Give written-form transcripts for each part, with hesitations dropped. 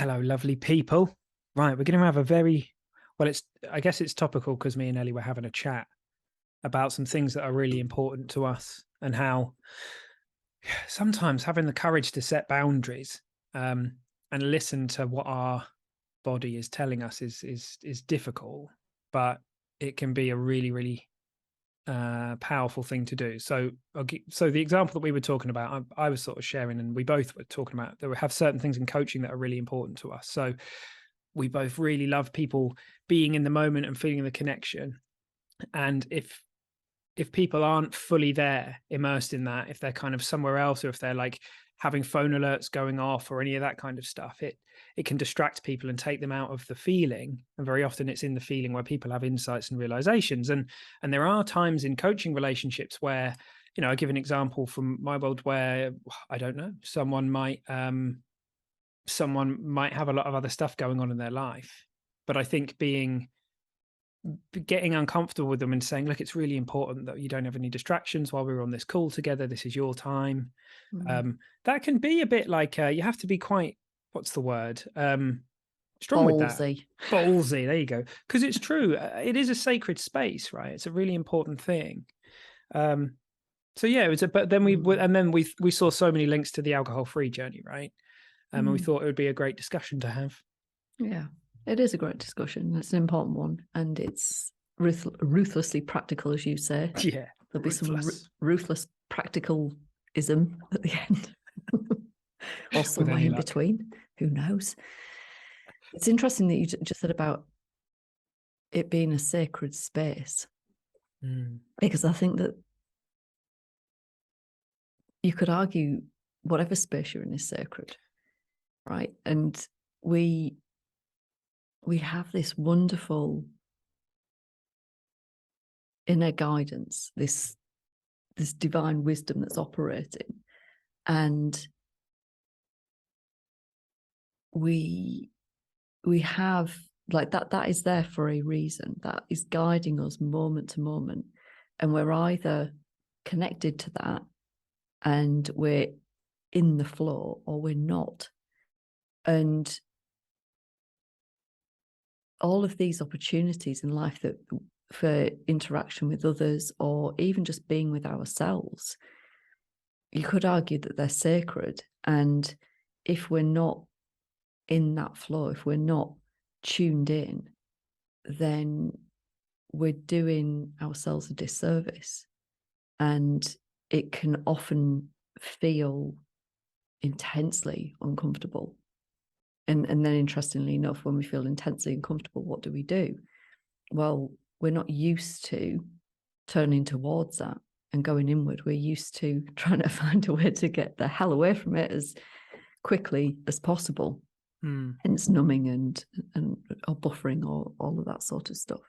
Hello, lovely people. Right, we're going to have a very I guess it's topical because me and Ellie were having a chat about some things that are really important to us and how sometimes having the courage to set boundaries um, and listen to what our body is telling us is difficult, but it can be a really powerful thing to do. So, so the example that we were talking about, I was sort of sharing, and we both were talking about that we have certain things in coaching that are really important to us. So, we both really love people being in the moment and feeling the connection. And if people aren't fully there, immersed in that, if they're kind of somewhere else, or if they're like having phone alerts going off or any of that kind of stuff, it can distract people and take them out of the feeling. And very often it's in the feeling where people have insights and realizations. And there are times in coaching relationships where, I give an example from my world where I don't know, someone might have a lot of other stuff going on in their life, but I think getting uncomfortable with them and saying, look, it's really important that you don't have any distractions while we're on this call together. This is your time. Mm. That can be a bit like you have to be quite, what's the word, strong with that. Ballsy. Ballsy, there you go, because it's true. It is a sacred space, right? It's a really important thing. So yeah, it was but then we saw so many links to the alcohol free journey, right? And we thought it would be a great discussion to have. Yeah, it is a great discussion. It's an important one, and it's ruthlessly practical, as you say. Yeah, There'll be some ruthless. ruthless practicalism at the end, or somewhere in between. Who knows? It's interesting that you just said about it being a sacred space, because I think that you could argue whatever space you're in is sacred, right? And we have this wonderful inner guidance, this divine wisdom that's operating, and we have like that is there for a reason, that is guiding us moment to moment, and we're either connected to that and we're in the flow, or we're not. And all of these opportunities in life that for interaction with others, or even just being with ourselves, you could argue that they're sacred. And if we're not in that flow, if we're not tuned in, then we're doing ourselves a disservice. And it can often feel intensely uncomfortable. And then, interestingly enough, when we feel intensely uncomfortable, what do? Well, we're not used to turning towards that and going inward. We're used to trying to find a way to get the hell away from it as quickly as possible. Hence numbing and or buffering, or all of that sort of stuff.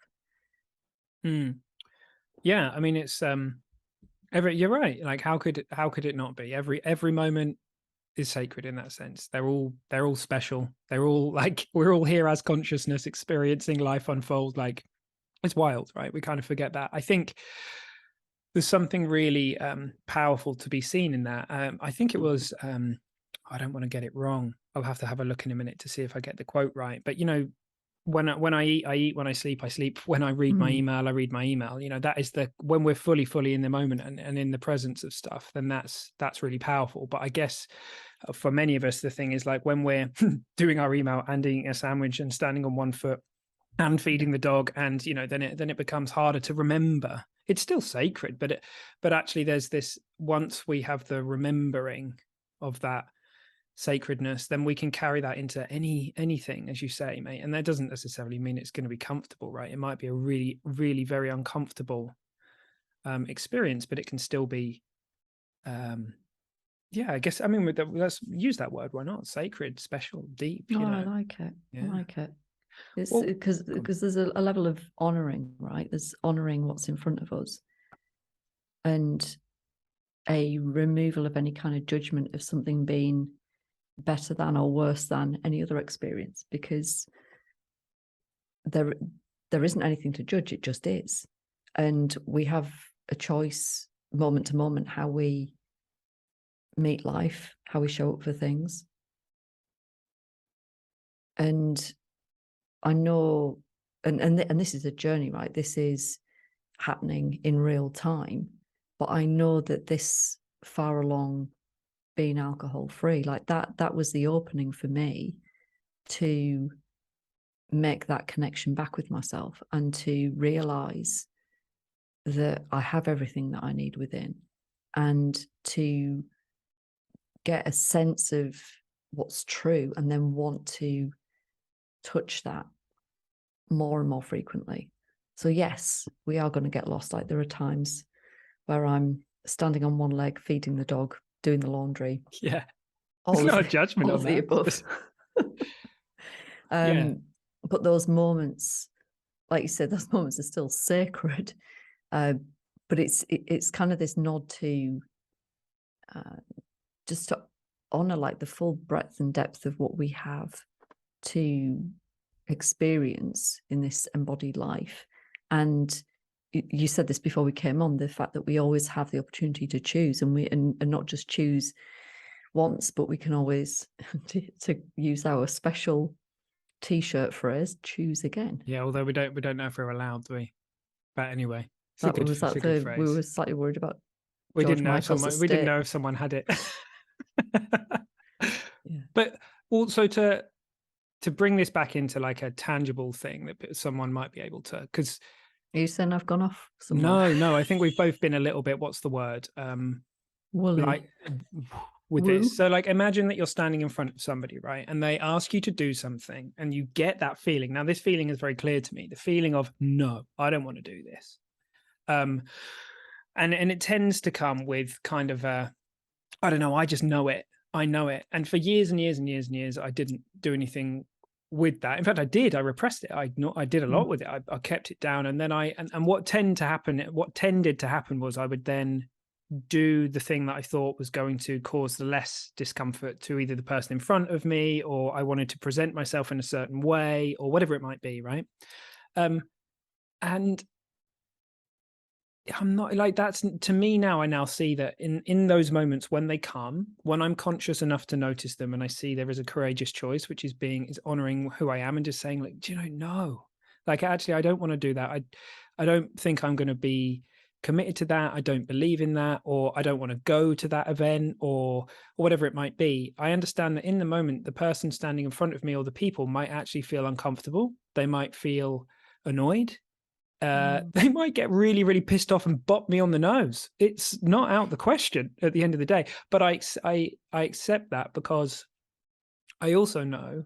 Yeah, I mean, it's you're right. Like, how could it not be? Every moment is sacred in that sense. They're all special. They're all like, we're all here as consciousness experiencing life unfold. Like, it's wild, right? We kind of forget that. I think there's something really powerful to be seen in that. I think it was I don't want to get it wrong. I'll have to have a look in a minute to see if I get the quote right. But when I eat, I eat. When I sleep, I sleep. When I read my email, I read my email. That is when we're fully in the moment and in the presence of stuff, then that's really powerful. But I guess for many of us, the thing is, like, when we're doing our email and eating a sandwich and standing on one foot and feeding the dog, and then it becomes harder to remember. It's still sacred, but actually there's this, once we have the remembering of that sacredness, then we can carry that into anything, as you say, mate. And that doesn't necessarily mean it's going to be comfortable, right? It might be a really very uncomfortable experience, but it can still be yeah, I guess, I mean, let's use that word. Why not? Sacred, special, deep. I like it. Yeah. I like it. It's because there's a level of honoring, right? There's honoring what's in front of us, and a removal of any kind of judgment of something being better than or worse than any other experience, because there isn't anything to judge. It just is. And we have a choice moment to moment how we meet life, how we show up for things. And I know, and this is a journey, right? This is happening in real time, but I know that this far along being alcohol free, like that was the opening for me to make that connection back with myself and to realize that I have everything that I need within, and to get a sense of what's true and then want to touch that more and more frequently. So yes, we are going to get lost. Like there are times where I'm standing on one leg, feeding the dog, doing the laundry. Yeah. It's not a judgment all on of the that. above. Yeah. But those moments, like you said, those moments are still sacred. But it's kind of this nod to just to honor like the full breadth and depth of what we have to experience in this embodied life. And you said this before we came on, the fact that we always have the opportunity to choose, and not just choose once, but we can always, to use our special T-shirt phrase, choose again. Yeah, although we don't know if we're allowed, do we? But anyway, it's a good phrase. We were slightly worried about we George didn't know Michael's someone. We didn't know if someone had it. Yeah. But also to bring this back into like a tangible thing that someone might be able to, because Are you saying I've gone off somewhere? no, I think we've both been a little bit, what's the word? Woolly. Like with Woo. this. So like imagine that you're standing in front of somebody, right? And they ask you to do something and you get that feeling. Now, this feeling is very clear to me. The feeling of, no, I don't want to do this. And it tends to come with kind of a, I don't know, I just know it. I know it. And for years and years and years and years, I didn't do anything with that. In fact, I did. I repressed it. I did a lot with it. I kept it down. And then what tended to happen was I would then do the thing that I thought was going to cause the less discomfort to either the person in front of me, or I wanted to present myself in a certain way, or whatever it might be, right? And I'm not like, that's to me now, I now see that in those moments when they come, when I'm conscious enough to notice them, and I see there is a courageous choice, which is honoring who I am and just saying, like, do you know, no, like, actually, I don't want to do that. I don't think I'm going to be committed to that. I don't believe in that, or I don't want to go to that event, or whatever it might be. I understand that in the moment, the person standing in front of me or the people might actually feel uncomfortable. They might feel annoyed. They might get really, really pissed off and bop me on the nose. It's not out the question at the end of the day. But I accept that, because I also know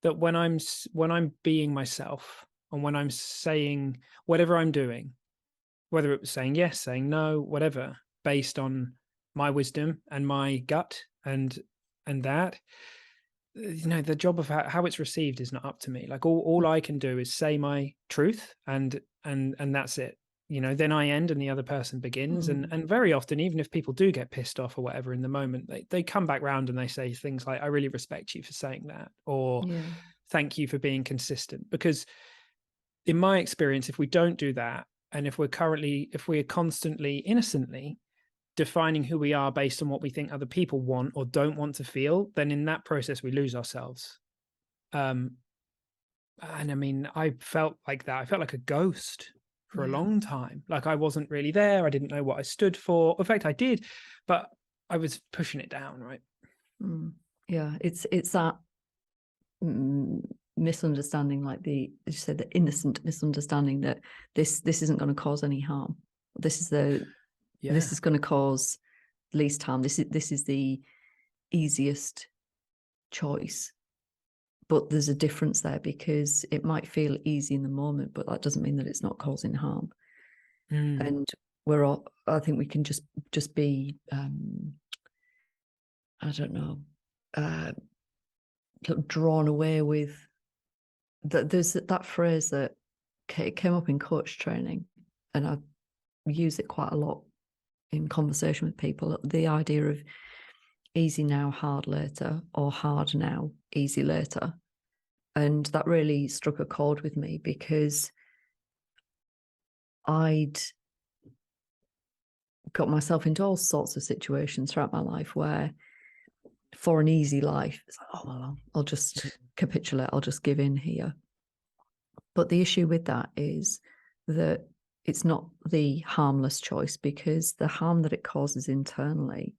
that when I'm being myself, and when I'm saying whatever I'm doing, whether it was saying yes, saying no, whatever, based on my wisdom and my gut and that, you know, the job of how it's received is not up to me. Like all I can do is say my truth, and that's it. You know, then I end and the other person begins. And very often, even if people do get pissed off or whatever in the moment, they come back round and they say things like, I really respect you for saying that, or thank you for being consistent. Because in my experience, if we don't do that, and if we're constantly innocently defining who we are based on what we think other people want or don't want to feel, then in that process we lose ourselves. And I mean, I felt like that. I felt like a ghost for a long time. Like I wasn't really there. I didn't know what I stood for. In fact, I did, but I was pushing it down, right? Yeah, it's that misunderstanding, like as you said, the innocent misunderstanding that this isn't going to cause any harm. This is going to cause least harm. This is the easiest choice. But there's a difference there, because it might feel easy in the moment, but that doesn't mean that it's not causing harm. And I think we can just be, I don't know, drawn away with there's that phrase that came up in coach training, and I use it quite a lot in conversation with people. The idea of easy now, hard later, or hard now, easy later. And that really struck a chord with me, because I'd got myself into all sorts of situations throughout my life where for an easy life. It's like, oh, well, I'll just capitulate. I'll just give in here. But the issue with that is that it's not the harmless choice, because the harm that it causes internally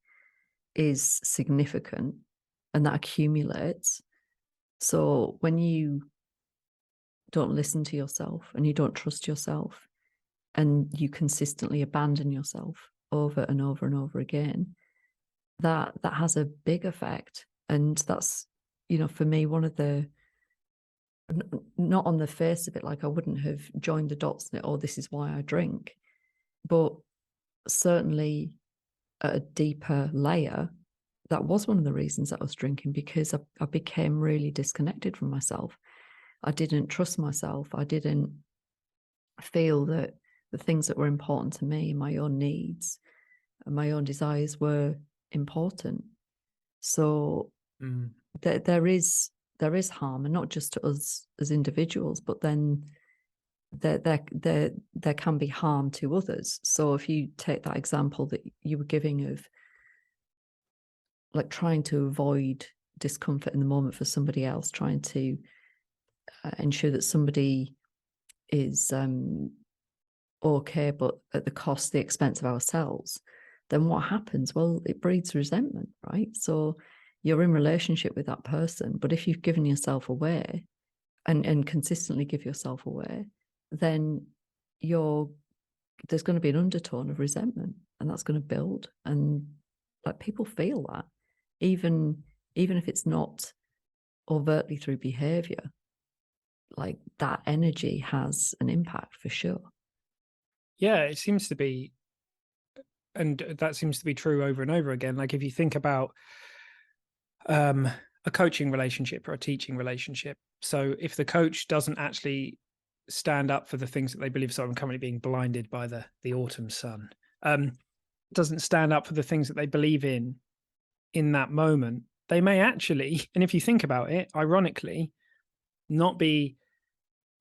is significant and that accumulates. So when you don't listen to yourself and you don't trust yourself and you consistently abandon yourself over and over and over again, that has a big effect. And that's, you know, for me, one of the, not on the face of it, like I wouldn't have joined the dots and oh, this is why I drink, but certainly at a deeper layer, that was one of the reasons I was drinking, because I became really disconnected from myself. I didn't trust myself. I didn't feel that the things that were important to me, my own needs and my own desires, were important. So there is harm, and not just to us as individuals, but then there can be harm to others. So if you take that example that you were giving of like trying to avoid discomfort in the moment for somebody else, trying to ensure that somebody is okay, but at the expense of ourselves, then what happens? Well, it breeds resentment, right? So you're in relationship with that person, but if you've given yourself away and consistently give yourself away, then there's going to be an undertone of resentment, and that's going to build. And like people feel that, even if it's not overtly through behavior, like that energy has an impact for sure. Yeah, it seems to be, and that seems to be true over and over again. Like if you think about a coaching relationship or a teaching relationship, so if the coach doesn't actually stand up for the things that they believe, so I'm currently being blinded by the autumn sun, doesn't stand up for the things that they believe in that moment, they may actually, and if you think about it, ironically, not be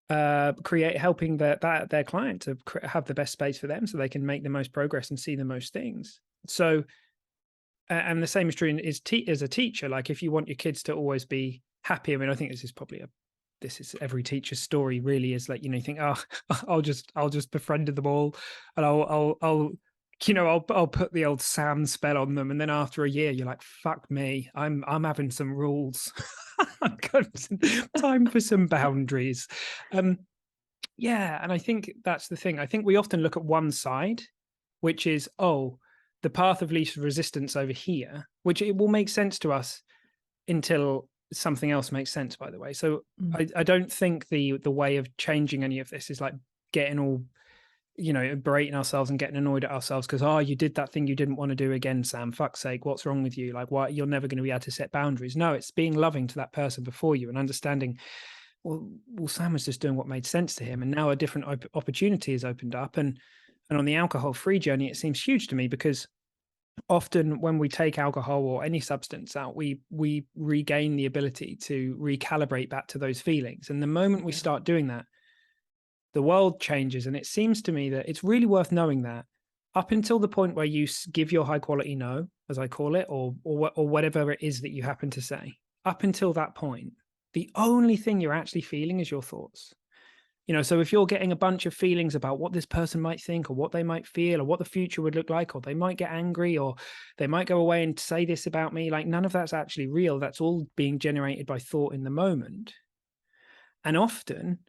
helping their client to have the best space for them so they can make the most progress and see the most things. So and the same is true as a teacher. Like if you want your kids to always be happy, I mean, I think this is every teacher's story really, is like, you know, you think, oh, I'll just befriend them all, and I'll put the old Sam spell on them, and then after a year you're like, fuck me, I'm having some rules. I've got time for some boundaries. Yeah, and I think that's the thing. I think we often look at one side, which is, oh, the path of least resistance over here, which it will make sense to us until something else makes sense, by the way. So I don't think the way of changing any of this is like getting all, you know, berating ourselves and getting annoyed at ourselves because, oh, you did that thing you didn't want to do again, Sam. Fuck's sake, what's wrong with you? Like, why you're never going to be able to set boundaries. No, it's being loving to that person before you and understanding, well, Sam was just doing what made sense to him, and now a different opportunity has opened up. And on the alcohol-free journey, it seems huge to me because often when we take alcohol or any substance out, we regain the ability to recalibrate back to those feelings. And the moment we start doing that, the world changes. And it seems to me that it's really worth knowing that up until the point where you give your high quality no, as I call it, or whatever it is that you happen to say, up until that point, the only thing you're actually feeling is your thoughts. You know, so if you're getting a bunch of feelings about what this person might think or what they might feel or what the future would look like, or they might get angry or they might go away and say this about me, like none of that's actually real. That's all being generated by thought in the moment. And often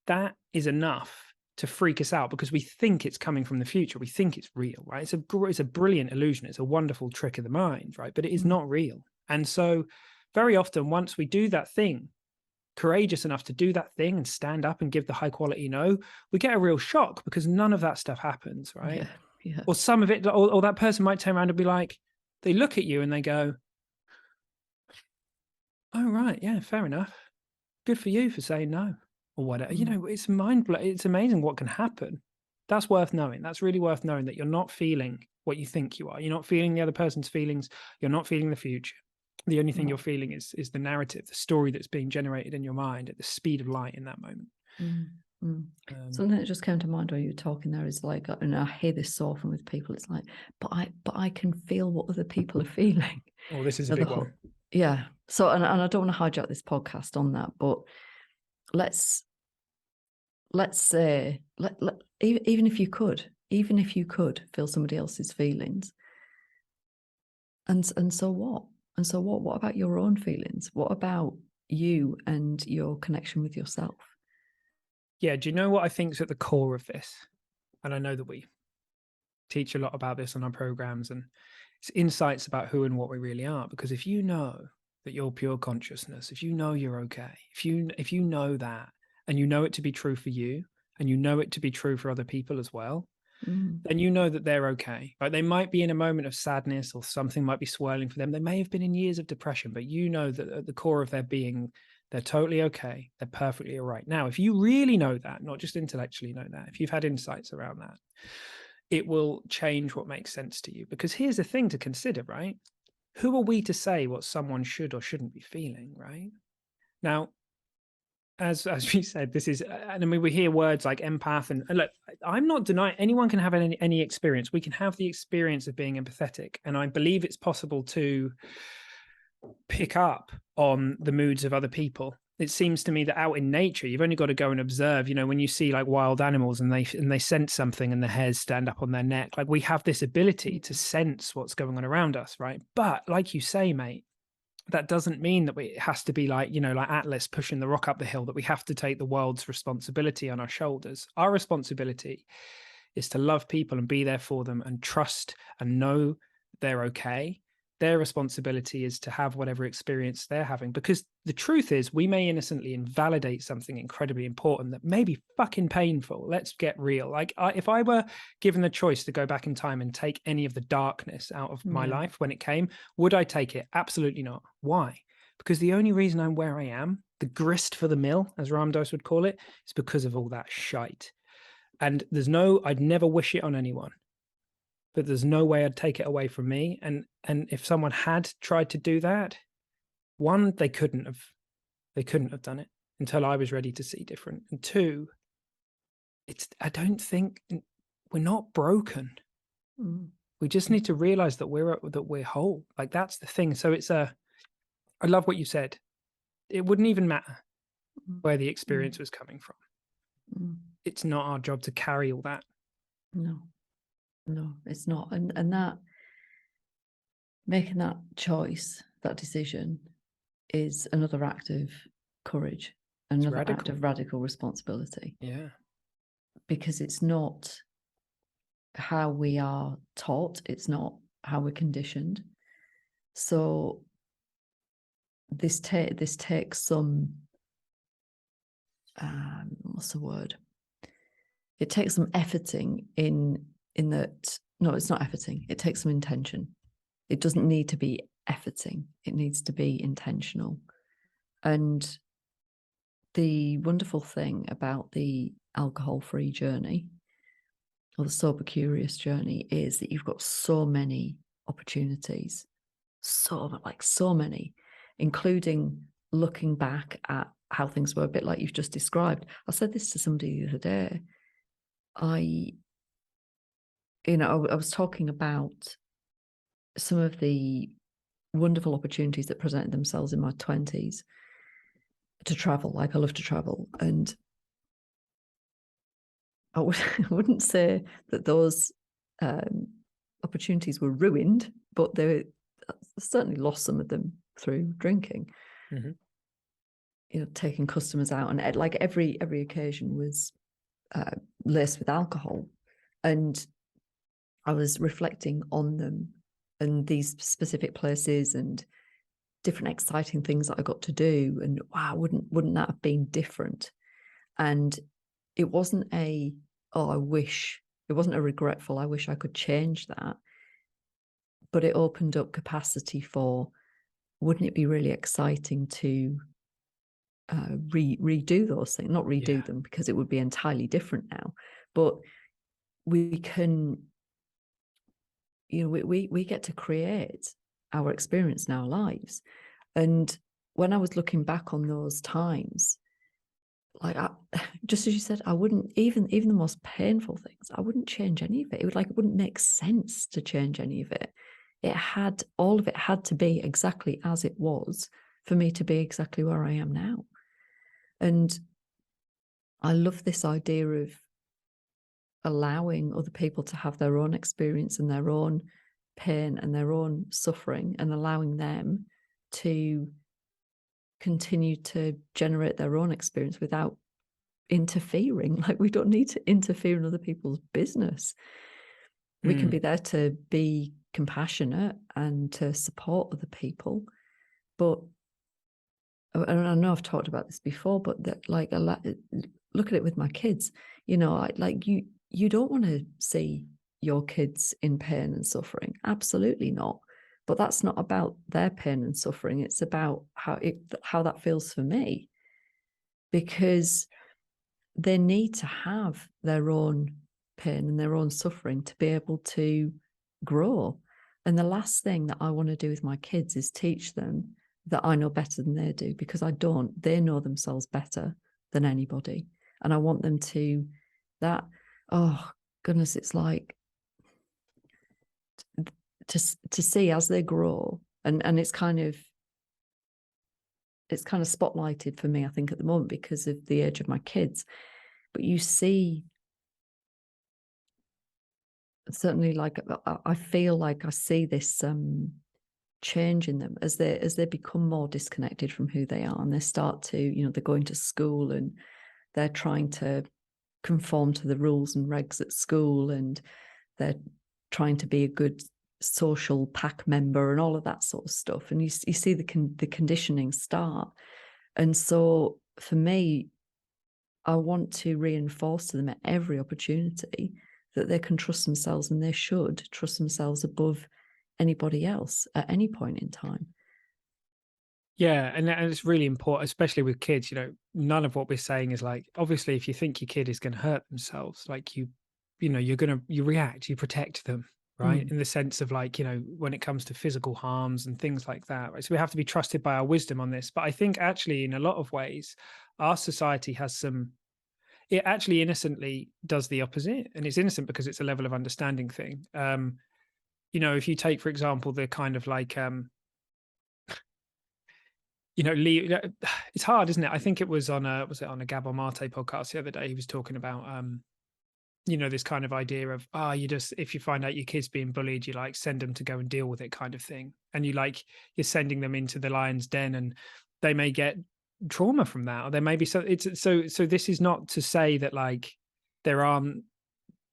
that is enough to freak us out because we think it's coming from the future. We think it's real, right? It's a brilliant illusion. It's a wonderful trick of the mind, right? But it is not real. And so very often once we do that thing, courageous enough to do that thing and stand up and give the high quality no, we get a real shock because none of that stuff happens, right? Yeah. Or some of it, or that person might turn around and be like, they look at you and they go, oh, right, yeah, fair enough. Good for you for saying no, or whatever. You know, it's mind-blowing. It's amazing what can happen. That's worth knowing. That's really worth knowing, that you're not feeling what you think you are. You're not feeling the other person's feelings. You're not feeling the future. The only thing you're feeling is the narrative, the story that's being generated in your mind at the speed of light in that moment. Something that just came to mind while you were talking there is like, and I hear this so often with people, it's like, but I can feel what other people are feeling. Oh, this is a Now, big one. yeah. So, and I don't want to hijack this podcast on that, but let's say, even if you could feel somebody else's feelings, and so what? And so what? What about your own feelings? What about you and your connection with yourself? Yeah. Do you know what I think is at the core of this? And I know that we teach a lot about this on our programs, and it's insights about who and what we really are. Because if you know that you're pure consciousness, if you know you're okay, if you know that, and you know it to be true for you, and you know it to be true for other people as well, then you know that they're okay. Like, they might be in a moment of sadness, or something might be swirling for them. They may have been in years of depression, but you know that at the core of their being, they're totally okay. They're perfectly all right. Now, if you really know that, not just intellectually know that, if you've had insights around that, it will change what makes sense to you. Because here's the thing to consider, right? Who are we to say what someone should or shouldn't be feeling, right? Now, as we said, this is, and I mean, we hear words like empath, and look, I'm not denying anyone can have any experience. We can have the experience of being empathetic, and I believe it's possible to pick up on the moods of other people. It seems to me that out in nature, you've only got to go and observe. You know, when you see like wild animals and they sense something and the hairs stand up on their neck, like, we have this ability to sense what's going on around us, right? But like you say, mate, that doesn't mean that it has to be like, you know, like Atlas pushing the rock up the hill, that we have to take the world's responsibility on our shoulders. Our responsibility is to love people and be there for them and trust and know they're okay. Their responsibility is to have whatever experience they're having, because the truth is, we may innocently invalidate something incredibly important that may be fucking painful. Let's get real. Like, if I were given the choice to go back in time and take any of the darkness out of my life when it came, would I take it? Absolutely not. Why? Because the only reason I'm where I am, the grist for the mill, as Ram Dass would call it, is because of all that shite. And I'd never wish it on anyone, but there's no way I'd take it away from me. And if someone had tried to do that, one, they couldn't have done it until I was ready to see different. And two, I don't think we're not broken. We just need to realize that we're whole. Like, that's the thing. So I love what you said. It wouldn't even matter where the experience was coming from. It's not our job to carry all that. No, it's not. And that, making that choice, that decision, is another act of courage, another act of radical responsibility. Yeah. Because it's not how we are taught, it's not how we're conditioned. So this takes some, what's the word? It takes some efforting in that. No, it's not efforting. It takes some intention. It doesn't need to be efforting. It needs to be intentional. And the wonderful thing about the alcohol-free journey, or the sober curious journey, is that you've got so many opportunities, so many, including looking back at how things were, a bit like you've just described. I said this to somebody the other day. I was talking about some of the wonderful opportunities that presented themselves in my 20s to travel. Like, I love to travel, and I wouldn't say that those opportunities were ruined, but they certainly lost some of them through drinking. Taking customers out, and like every occasion was laced with alcohol. And I was reflecting on them and these specific places and different exciting things that I got to do, and wow, wouldn't that have been different? And it wasn't a regretful, I wish I could change that, but it opened up capacity for, wouldn't it be really exciting to redo those things? Not redo them, because it would be entirely different now, but we can, we get to create our experience in our lives. And when I was looking back on those times, like, just as you said, I wouldn't, even the most painful things, I wouldn't change any of it. It wouldn't make sense to change any of it. all of it had to be exactly as it was for me to be exactly where I am now. And I love this idea of allowing other people to have their own experience and their own pain and their own suffering, and allowing them to continue to generate their own experience without interfering. Like, we don't need to interfere in other people's business. We can be there to be compassionate and to support other people. But, and I know I've talked about this before, but that, like, look at it with my kids. You know, you don't want to see your kids in pain and suffering. Absolutely not. But that's not about their pain and suffering. It's about how that feels for me, because they need to have their own pain and their own suffering to be able to grow. And the last thing that I want to do with my kids is teach them that I know better than they do, because I don't. They know themselves better than anybody. And I want them to oh goodness, it's like to see as they grow, and it's kind of spotlighted for me, I think, at the moment because of the age of my kids. But you see, certainly, like, I feel like I see this change in them as they become more disconnected from who they are, and they start to, you know, they're going to school and they're trying to conform to the rules and regs at school, and they're trying to be a good social pack member and all of that sort of stuff. And you see the conditioning start. And so for me, I want to reinforce to them at every opportunity that they can trust themselves, and they should trust themselves above anybody else at any point in time. Yeah, and it's really important, especially with kids. You know, none of what we're saying is like, obviously, if you think your kid is going to hurt themselves, like you know, you react, you protect them, right? In the sense of, like, you know, when it comes to physical harms and things like that, right? So we have to be trusted by our wisdom on this. But I think actually, in a lot of ways, our society has it actually innocently does the opposite, and it's innocent because it's a level of understanding thing. You know, if you take, for example, the kind of like, you know, it's hard, isn't it? I think it was on was it on a Gabor Mate podcast the other day? He was talking about, you know, this kind of idea of, you just, if you find out your kid's being bullied, you like send them to go and deal with it, kind of thing. And you're sending them into the lion's den, and they may get trauma from that, or there may be so this is not to say that, like, there aren't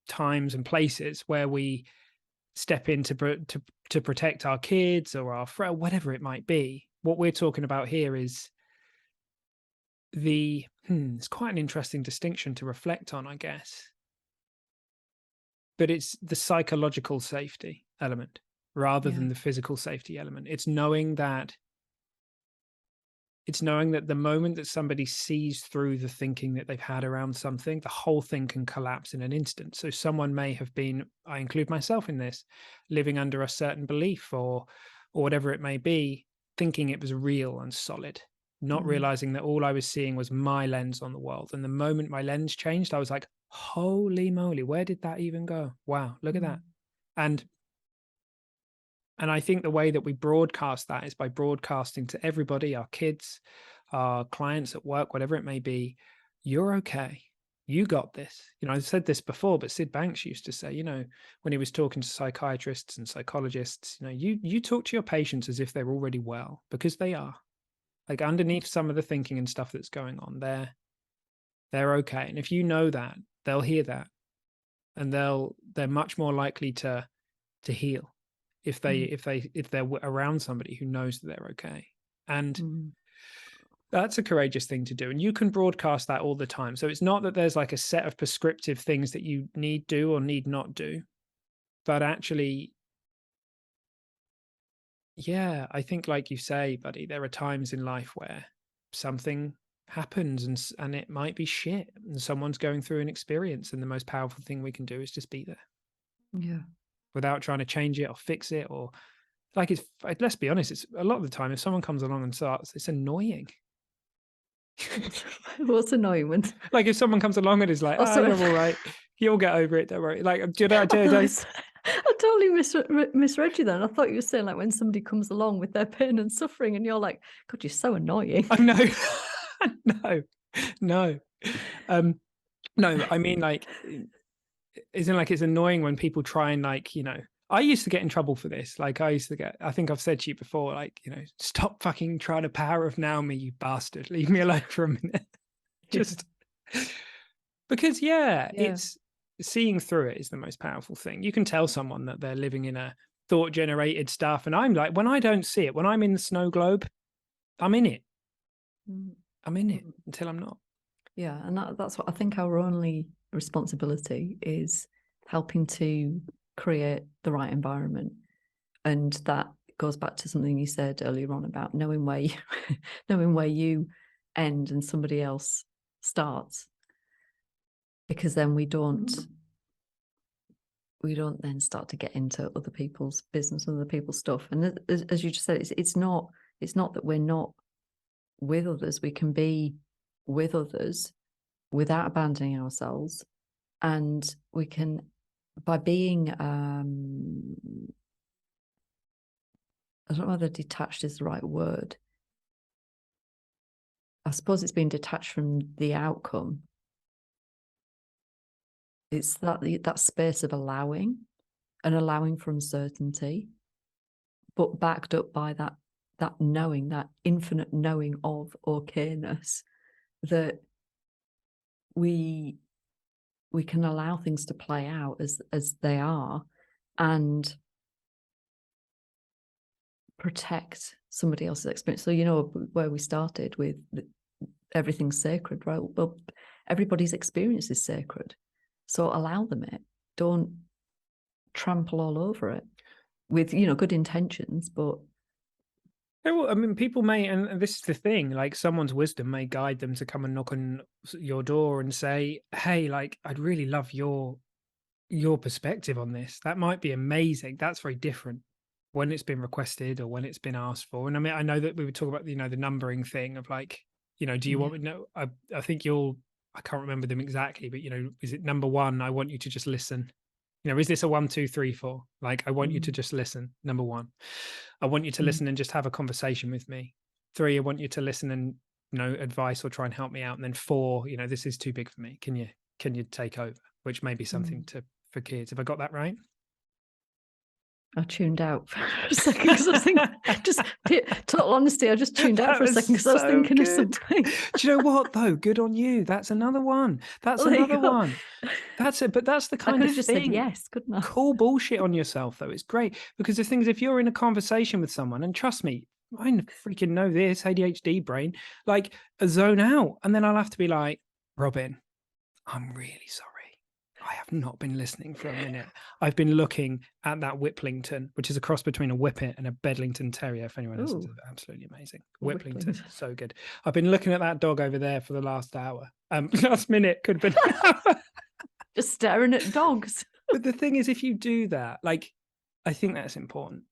times and places where we step in to protect our kids or our friend, whatever it might be. What we're talking about here is it's quite an interesting distinction to reflect on, I guess. But it's the psychological safety element rather than the physical safety element. It's knowing that the moment that somebody sees through the thinking that they've had around something, the whole thing can collapse in an instant. So someone may have been, I include myself in this, living under a certain belief or whatever it may be, thinking it was real and solid, not realizing that all I was seeing was my lens on the world. And the moment my lens changed, I was like, holy moly, where did that even go? Wow, look at that. And I think the way that we broadcast that is by broadcasting to everybody, our kids, our clients at work, whatever it may be, you're okay. You got this. You know, I've said this before, but Sid Banks used to say, you know, when he was talking to psychiatrists and psychologists, you know, you talk to your patients as if they're already well, because they are. Like, underneath some of the thinking and stuff that's going on, they're okay. And if you know that, they'll hear that, and they're much more likely to heal if they're around somebody who knows that they're okay. And that's a courageous thing to do. And you can broadcast that all the time. So it's not that there's like a set of prescriptive things that you need do or need not do, but actually, yeah, I think, like you say, buddy, there are times in life where something happens and it might be shit, and someone's going through an experience, and the most powerful thing we can do is just be there. Yeah. Without trying to change it or fix it, or like, let's be honest, it's a lot of the time if someone comes along and starts, it's annoying. What's annoying when, like, if someone comes along and is like, you're all right, you'll get over it, don't worry. Like, do you know, I totally misread you then. I thought you were saying like when somebody comes along with their pain and suffering and you're like, God, you're so annoying. Oh, no. No. No, I mean, like, isn't like it's annoying when people try and, like, you know, I used to get in trouble for this. Like, I think I've said to you before, like, you know, stop fucking trying to power of now me, you bastard. Leave me alone for a minute. Just because, Yeah. it's seeing through it is the most powerful thing. You can tell someone that they're living in a thought generated stuff. And I'm like, when I don't see it, when I'm in the snow globe, I'm in it. I'm in it until I'm not. Yeah, and that's what I think our only responsibility is, helping to create the right environment. And that goes back to something you said earlier on about knowing where you, knowing where you end and somebody else starts, because then we don't then start to get into other people's business and other people's stuff. And as you just said, it's not that we're not with others. We can be with others without abandoning ourselves, and we can, by being I don't know whether detached is the right word. I suppose it's being detached from the outcome. It's that space of allowing for uncertainty, but backed up by that knowing, that infinite knowing of okayness, that we can allow things to play out as they are, and protect somebody else's experience. So, you know, where we started with everything's sacred, right? Well, everybody's experience is sacred. So allow them it. Don't trample all over it with, you know, good intentions, but I mean, people may, and this is the thing, like someone's wisdom may guide them to come and knock on your door and say, hey, like, I'd really love your perspective on this. That might be amazing. That's very different when it's been requested or when it's been asked for. And I mean, I know that we would talk about, you know, the numbering thing of like, you know, do you want me to know? I think I can't remember them exactly, but, you know, is it number 1? I want you to just listen. You know, is this a 1, 2, 3, 4? Like, I want you to just listen. Number 1, I want you to listen and just have a conversation with me. 3, I want you to listen and, you know, advice or try and help me out. And then 4, you know, this is too big for me. Can you take over? Which may be something for kids. Have I got that right? I tuned out for a second because I was thinking, just total honesty, I just tuned out for a second because I was thinking of something. Do you know what though? Good on you. That's another one. That's another one. That's it. But that's the kind I could of have just thing. said yes, couldn't I? Call bullshit on yourself though. It's great because the thing is, if you're in a conversation with someone, and trust me, I freaking know this ADHD brain, like a zone out, and then I'll have to be like, Robin, I'm really sorry. I have not been listening for a minute. I've been looking at that Whiplington, which is a cross between a Whippet and a Bedlington Terrier. If anyone listens to it, absolutely amazing. Whiplington, so good. I've been looking at that dog over there for the last hour. Last minute could have been just staring at dogs. But the thing is, if you do that, like, I think that's important.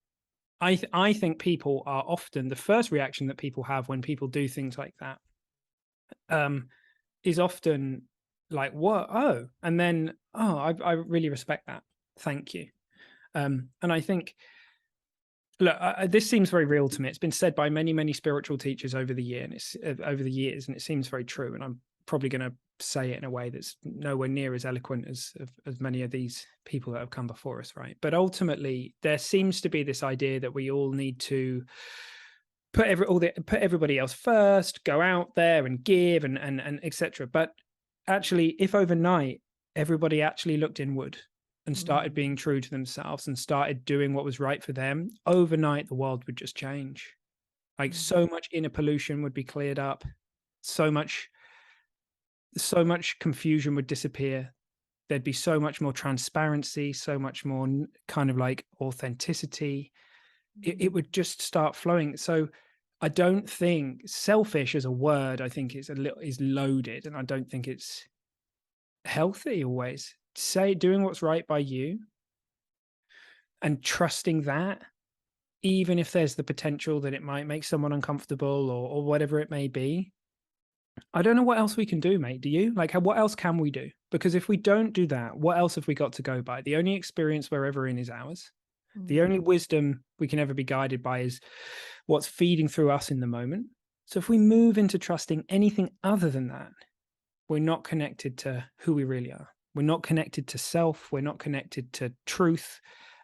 I think people are often, the first reaction that people have when people do things like that is often like, what? Oh, and then, oh, I really respect that. Thank you. And I think, look, this seems very real to me. It's been said by many, many spiritual teachers over the year, and it's over the years, and it seems very true. And I'm probably going to say it in a way that's nowhere near as eloquent as many of these people that have come before us, right? But ultimately, there seems to be this idea that we all need to put everybody else first, go out there and give and etc. But actually, if overnight everybody actually looked inward and started being true to themselves and started doing what was right for them, overnight the world would just change. Like so much inner pollution would be cleared up, so much confusion would disappear. There'd be so much more transparency, so much more kind of like authenticity. It would just start flowing. So I don't think selfish as a word, I think is loaded, and I don't think it's healthy always. Doing what's right by you and trusting that, even if there's the potential that it might make someone uncomfortable or whatever it may be, I don't know what else we can do, mate. Do you? Like, what else can we do? Because if we don't do that, what else have we got to go by? The only experience we're ever in is ours. The only wisdom we can ever be guided by is what's feeding through us in the moment. So if we move into trusting anything other than that, we're not connected to who we really are. We're not connected to self. We're not connected to truth.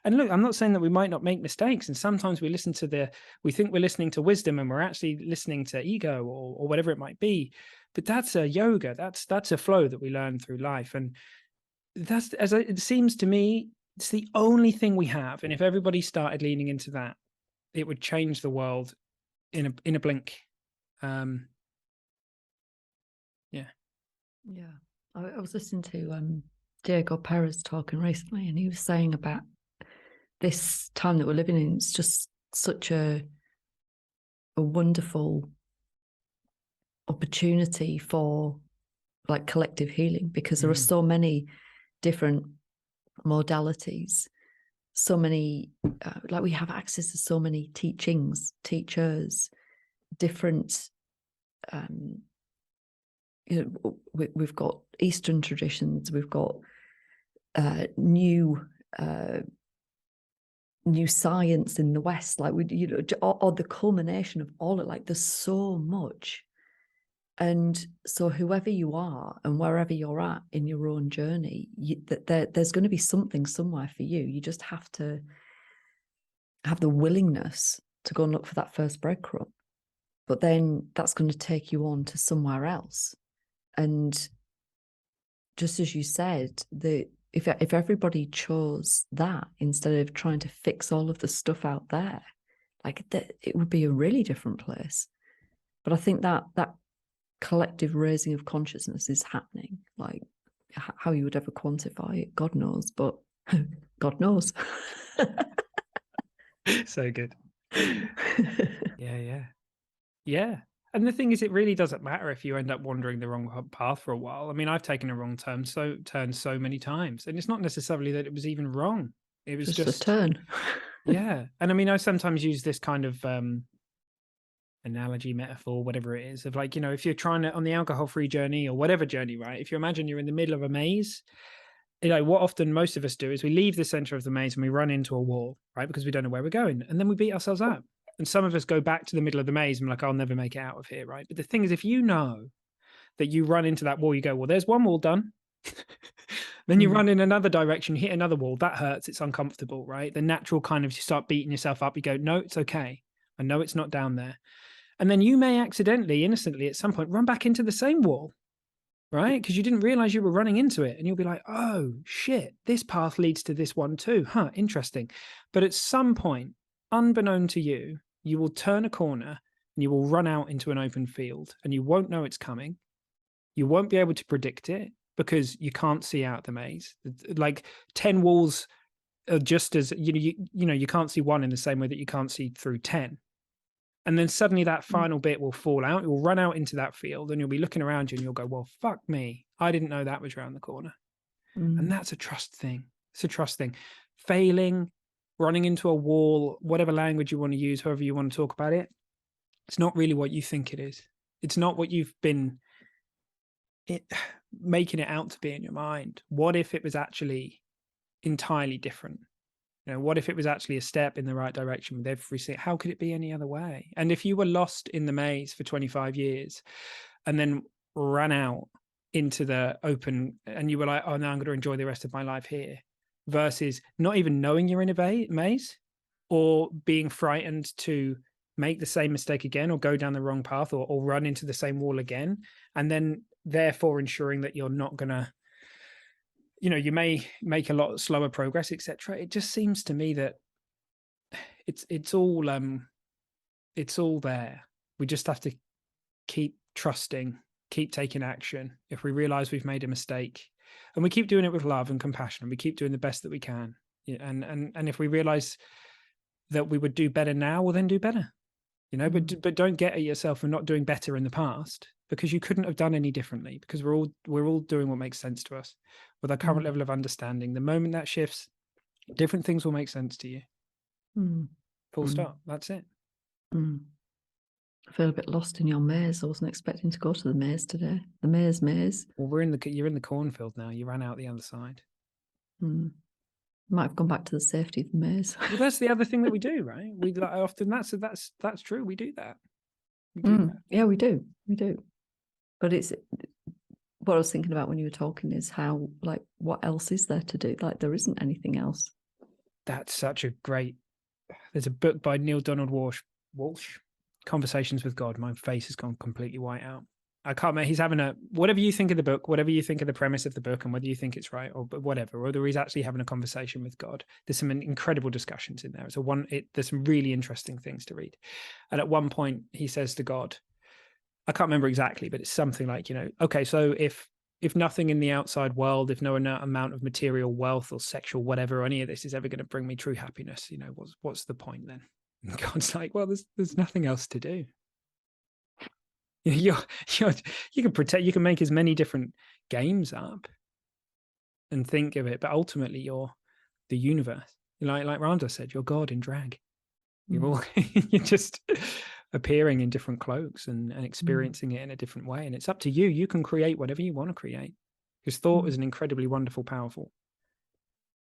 And look, I'm not saying that we might not make mistakes. And sometimes we we think we're listening to wisdom and we're actually listening to ego or whatever it might be. But that's a yoga. That's a flow that we learn through life. And that's, it seems to me, it's the only thing we have. And if everybody started leaning into that, it would change the world in a blink. Yeah. Yeah. I was listening to Diego Perez talking recently, and he was saying about this time that we're living in. It's just such a wonderful opportunity for like collective healing, because there are so many different modalities, so many like we have access to so many teachings, teachers, different we've got Eastern traditions, we've got new science in the West, like or the culmination of all it. Like there's so much. And so whoever you are and wherever you're at in your own journey, there's going to be something somewhere for you. You just have to have the willingness to go and look for that first breadcrumb. But then that's going to take you on to somewhere else. And just as you said, if everybody chose that instead of trying to fix all of the stuff out there, like it would be a really different place. But I think that collective raising of consciousness is happening. Like how you would ever quantify it, God knows, but God knows. So good. Yeah. And the thing is, it really doesn't matter if you end up wandering the wrong path for a while. I mean, I've taken a wrong turn so many times, and it's not necessarily that it was even wrong. It was just a turn. Yeah. And I mean, I sometimes use this kind of analogy, metaphor, whatever it is, of like, if you're trying to on the alcohol-free journey or whatever journey, right? If you imagine you're in the middle of a maze, what often most of us do is we leave the center of the maze and we run into a wall, right? Because we don't know where we're going, and then we beat ourselves up. And some of us go back to the middle of the maze and we're like, I'll never make it out of here, right? But the thing is, if you know that you run into that wall, you go, well, there's one wall done. Then you run in another direction, hit another wall. That hurts. It's uncomfortable, right? The natural kind of, you start beating yourself up. You go, no, it's okay. I know it's not down there. And then you may accidentally, innocently, at some point, run back into the same wall, right? Because you didn't realize you were running into it. And you'll be like, oh, shit, this path leads to this one too. Huh, interesting. But at some point, unbeknown to you, you will turn a corner and you will run out into an open field, and you won't know it's coming. You won't be able to predict it because you can't see out the maze. Like 10 walls are just as, you can't see one in the same way that you can't see through 10. And then suddenly that final bit will fall out. You'll run out into that field and you'll be looking around you and you'll go, well, fuck me. I didn't know that was around the corner. And that's a trust thing. It's a trust thing. Failing, running into a wall, whatever language you want to use, however you want to talk about it, it's not really what you think it is. It's not what you've been making it out to be in your mind. What if it was actually entirely different? What if it was actually a step in the right direction with everything? How could it be any other way? And if you were lost in the maze for 25 years and then ran out into the open and you were like, oh, now I'm going to enjoy the rest of my life here, versus not even knowing you're in a maze or being frightened to make the same mistake again or go down the wrong path or run into the same wall again, and then therefore ensuring that you're not going to, you may make a lot slower progress, etc. It just seems to me that it's all there. We just have to keep trusting, keep taking action. If we realize we've made a mistake, and we keep doing it with love and compassion, and we keep doing the best that we can, and if we realize that we would do better now, well, then do better, but don't get at yourself for not doing better in the past, because you couldn't have done any differently, because we're all doing what makes sense to us with our current level of understanding. The moment that shifts, different things will make sense to you. Full stop. That's it. I feel a bit lost in your maze. I wasn't expecting to go to the maze today. The maze. Well, you're in the cornfield now. You ran out the other side. Might have gone back to the safety of the maze. Well, that's the other thing that we do, right? We like often that's true. We do that. We do that. Yeah, we do. But it's what I was thinking about when you were talking is how, like, what else is there to do? Like, there isn't anything else. That's such a great. There's a book by Neil Donald Walsh, Conversations with God. My face has gone completely white out. I can't remember. He's having whatever you think of the book, whatever you think of the premise of the book, and whether you think it's right or whatever, whether he's actually having a conversation with God. There's some incredible discussions in there. There's some really interesting things to read. And at one point, he says to God, I can't remember exactly, but it's something like, okay, so if nothing in the outside world, if no amount of material wealth or sexual whatever, or any of this is ever going to bring me true happiness, what's the point then? And God's like, well, there's nothing else to do. You can make as many different games up and think of it, but ultimately you're the universe. Like Ramdas said, you're God in drag. You're just appearing in different cloaks and experiencing it in a different way. And it's up to you. You can create whatever you want to create, because thought is an incredibly wonderful, powerful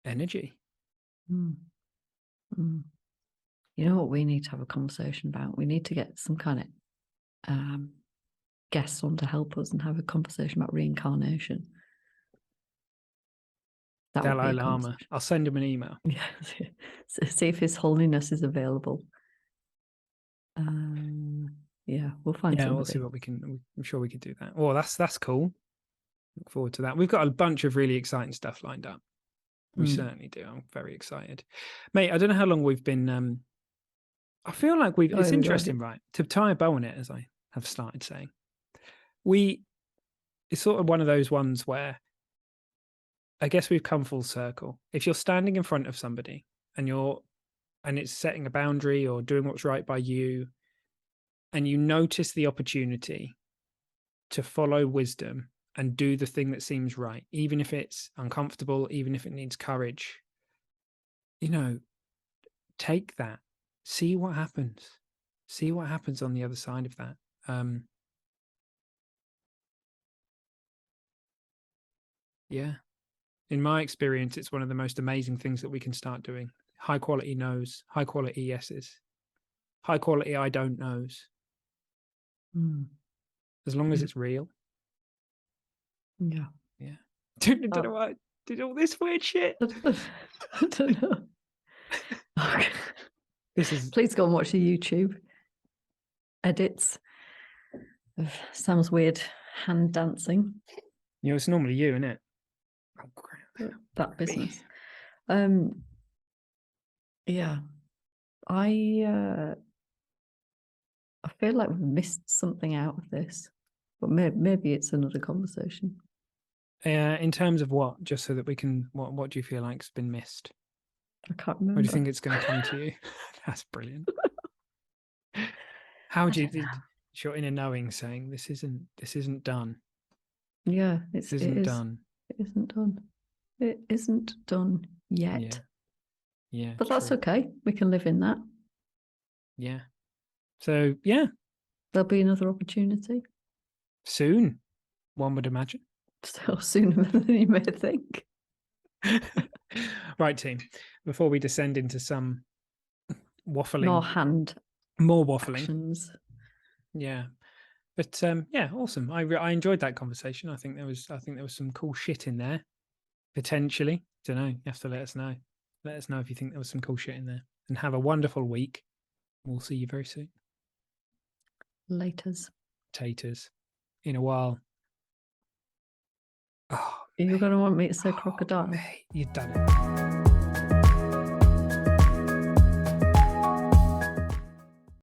energy. You know what we need to have a conversation about? We need to get some kind of guests on to help us and have a conversation about reincarnation. Dalai Lama. I'll send him an email. Yeah. See if His Holiness is available. Yeah, we'll find somebody. We'll see what we can. I'm sure we could do that. Oh, that's cool. Look forward to that. We've got a bunch of really exciting stuff lined up. We certainly do. I'm very excited, mate. I don't know how long we've been. I feel like it's interesting, right? To tie a bow on it, as I have started saying, it's sort of one of those ones where I guess we've come full circle. If you're standing in front of somebody and it's setting a boundary or doing what's right by you, and you notice the opportunity to follow wisdom and do the thing that seems right, even if it's uncomfortable, even if it needs courage, take that, see what happens on the other side of that. In my experience, it's one of the most amazing things that we can start doing. High quality no's, high quality yeses, high quality I don't knows. As long as it's real. Yeah. Don't know why I did all this weird shit. I don't know. Okay. Please go and watch the YouTube edits of Sam's weird hand dancing. It's normally you, isn't it? Oh, crap. That business. Yeah. I feel like we've missed something out of this, but maybe it's another conversation. In terms of what? Just so that we can. What do you feel like's been missed? I can't remember. Or do you think it's going to come to you? That's brilliant. How do you? Your inner knowing saying this isn't done. Yeah, it isn't done. It isn't done. It isn't done yet. Yeah. But that's okay. We can live in that. Yeah. So yeah, there'll be another opportunity soon. One would imagine. So sooner than you may think. Right, team. Before we descend into some waffling, more waffling. Actions. Yeah, but awesome. I enjoyed that conversation. I think there was some cool shit in there. Potentially, don't know. You have to let us know. Let us know if you think there was some cool shit in there. And have a wonderful week. We'll see you very soon. Laters. Taters. In a while. Oh, you're going to want me to say crocodile? Mate, you've done it.